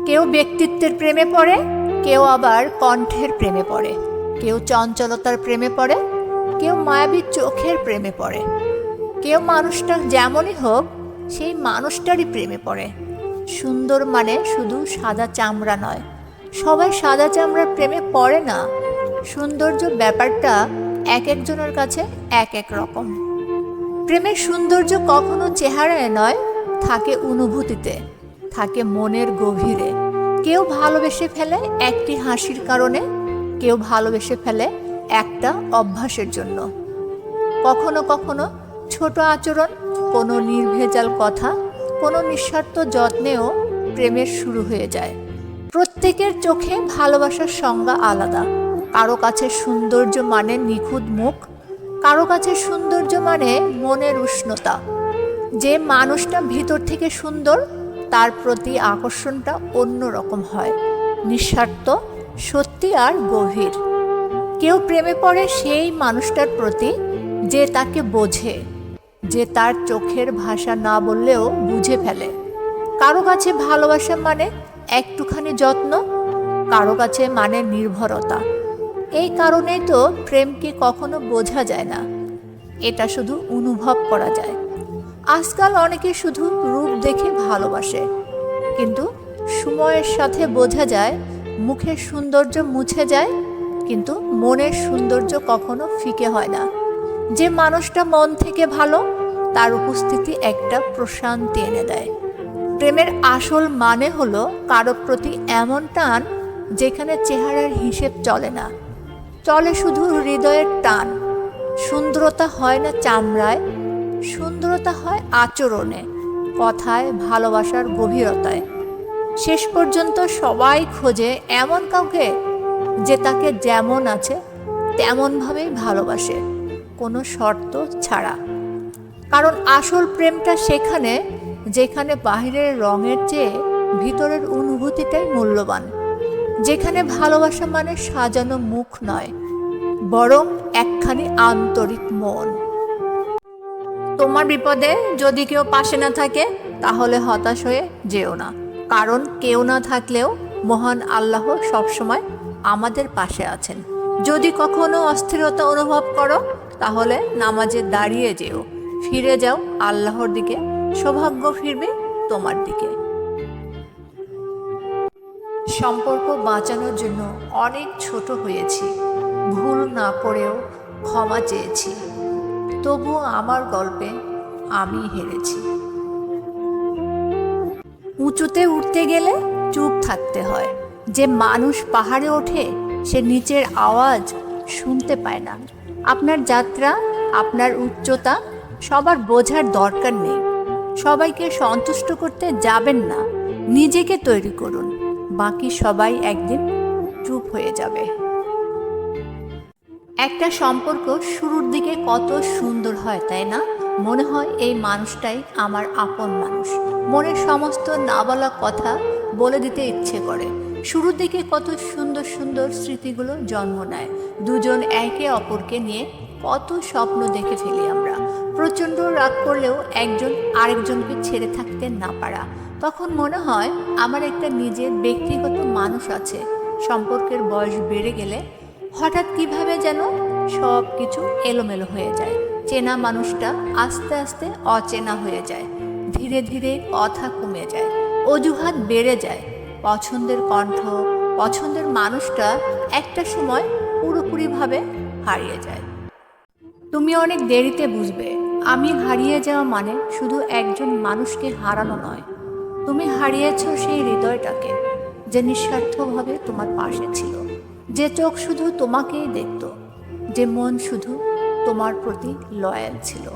কেউ ব্যক্তিত্বের প্রেমে পড়ে, কেউ আবার কণ্ঠের প্রেমে পড়ে, কেউ চঞ্চলতার প্রেমে পড়ে, কেউ মায়াবী চোখের প্রেমে পড়ে, কেউ মানুষটা যেমনই হোক সেই মানুষটারই প্রেমে পড়ে। সুন্দর মানে শুধু সাদা চামড়া নয়, সবাই সাদা চামড়ার প্রেমে পড়ে না। সৌন্দর্য ব্যাপারটা এক একজনের কাছে এক এক রকম। প্রেমের সৌন্দর্য কখনো চেহারায় নয়, থাকে অনুভূতিতে, থাকে মনের গভীরে। কেউ ভালোবেসে ফেলে একটি হাসির কারণে, কেউ ভালোবেসে ফেলে একটা অভ্যাসের জন্য। কখনো কখনো ছোট আচরণ, কোনো নির্ভেজাল কথা, কোনো নিঃস্বার্থ যত্নেও প্রেমের শুরু হয়ে যায়। প্রত্যেকের চোখে ভালোবাসার সংজ্ঞা আলাদা। কারো কাছে সৌন্দর্য মানে নিখুঁত মুখ, কারো কাছে সৌন্দর্য মানে মনের উষ্ণতা। যে মানুষটা ভিতর থেকে সুন্দর তার প্রতি আকর্ষণটা অন্যরকম হয়, নিঃস্বার্থ, সত্যি আর গভীর। কেউ প্রেমে পড়ে সেই মানুষটার প্রতি যে তাকে বোঝে, যে তার চোখের ভাষা না বললেও বুঝে ফেলে। কারো কাছে ভালোবাসা মানে একটুখানি যত্ন, কারো কাছে মানে নির্ভরতা। এই কারণেই তো প্রেমকে কখনো বোঝা যায় না, এটা শুধু অনুভব করা যায়। আজকাল অনেকে শুধু রূপ দেখে ভালোবাসে, কিন্তু সময়ের সাথে বোঝা যায় মুখের সৌন্দর্য মুছে যায়, কিন্তু মনের সৌন্দর্য কখনো ফিকে হয় না। যে মানুষটা মন থেকে ভালো তার উপস্থিতি একটা প্রশান্তি এনে দেয়। প্রেমের আসল মানে হলো কারো প্রতি এমন টান যেখানে চেহারার হিসেব চলে না, চলে শুধু হৃদয়ের টান। সুন্দরতা হয় না চামড়ায়, সুন্দরতা হয় আচরণে, কথায়, ভালোবাসার গভীরতায়। শেষ পর্যন্ত সবাই খোঁজে এমন কাউকে যে তাকে যেমন আছে তেমনভাবেই ভালোবাসে, কোনো শর্ত ছাড়া। কারণ আসল প্রেমটা সেখানে যেখানে বাহিরের রঙের চেয়ে ভিতরের অনুভূতিটাই মূল্যবান, যেখানে ভালোবাসা মানে সাজানো মুখ নয়, বরং একখানি আন্তরিক মন। তোমার বিপদে যদি কেউ পাশে না থাকে তাহলে হতাশ হয়ে যেও না, কারণ কেউ না থাকলেও মহান আল্লাহ সবসময় আমাদের পাশে আছেন। যদি কখনো অস্থিরতা অনুভব করো তাহলে নামাজে দাঁড়িয়ে যেও, ফিরে যাও আল্লাহর দিকে, সৌভাগ্য ফিরবে তোমার দিকে। সম্পর্ক বাঁচানোর জন্য অনেক ছোট হয়েছি, ভুল না করেও ক্ষমা চেয়েছি, তবুও আমার গল্পে আমি হেরেছি। উঁচুতে উঠতে গেলে চুপ থাকতে হয়। যে মানুষ পাহাড়ে ওঠে সে নিচের আওয়াজ শুনতে পায় না। আপনার যাত্রা, আপনার উচ্চতা সবার বোঝার দরকার নেই। সবাইকে সন্তুষ্ট করতে যাবেন না, নিজেকে তৈরি করুন, বাকি সবাই একদিন চুপ হয়ে যাবে। একটা সম্পর্ক শুরুর দিকে কত সুন্দর হয় তাই না? মনে হয় এই মানুষটাই আমার আপন মানুষ, মনের সমস্ত না বলা কথা বলে দিতে ইচ্ছে করে। শুরুর দিকে কত সুন্দর সুন্দর স্মৃতিগুলো জন্ম নেয়। দুজন একে অপরকে নিয়ে কত স্বপ্ন দেখে ফেলি আমরা। প্রচণ্ড রাগ করলেও একজন আরেকজনকে ছেড়ে থাকতে না পারা। তখন মনে হয় আমার একটা নিজের ব্যক্তিগত মানুষ আছে। সম্পর্কের বয়স বেড়ে গেলে হঠাৎ কিভাবে যেন সব কিছু এলোমেলো হয়ে যায়। চেনা মানুষটা আস্তে আস্তে অচেনা হয়ে যায়, ধীরে ধীরে কথা কমে যায়, অজুহাত বেড়ে যায়। পছন্দের কণ্ঠ, পছন্দের মানুষটা একটা সময় পুরোপুরিভাবে হারিয়ে যায়। তুমি অনেক দেরিতে বুঝবে আমি হারিয়ে যাওয়া মানে শুধু একজন মানুষকে হারানো নয়, তুমি হারিয়েছ সেই হৃদয়টাকে যে নিঃস্বার্থভাবে তোমার পাশে ছিল, যে চোখ শুধু তোমাকেই দেখত, যে মন শুধু তোমার প্রতি লয়াল ছিল।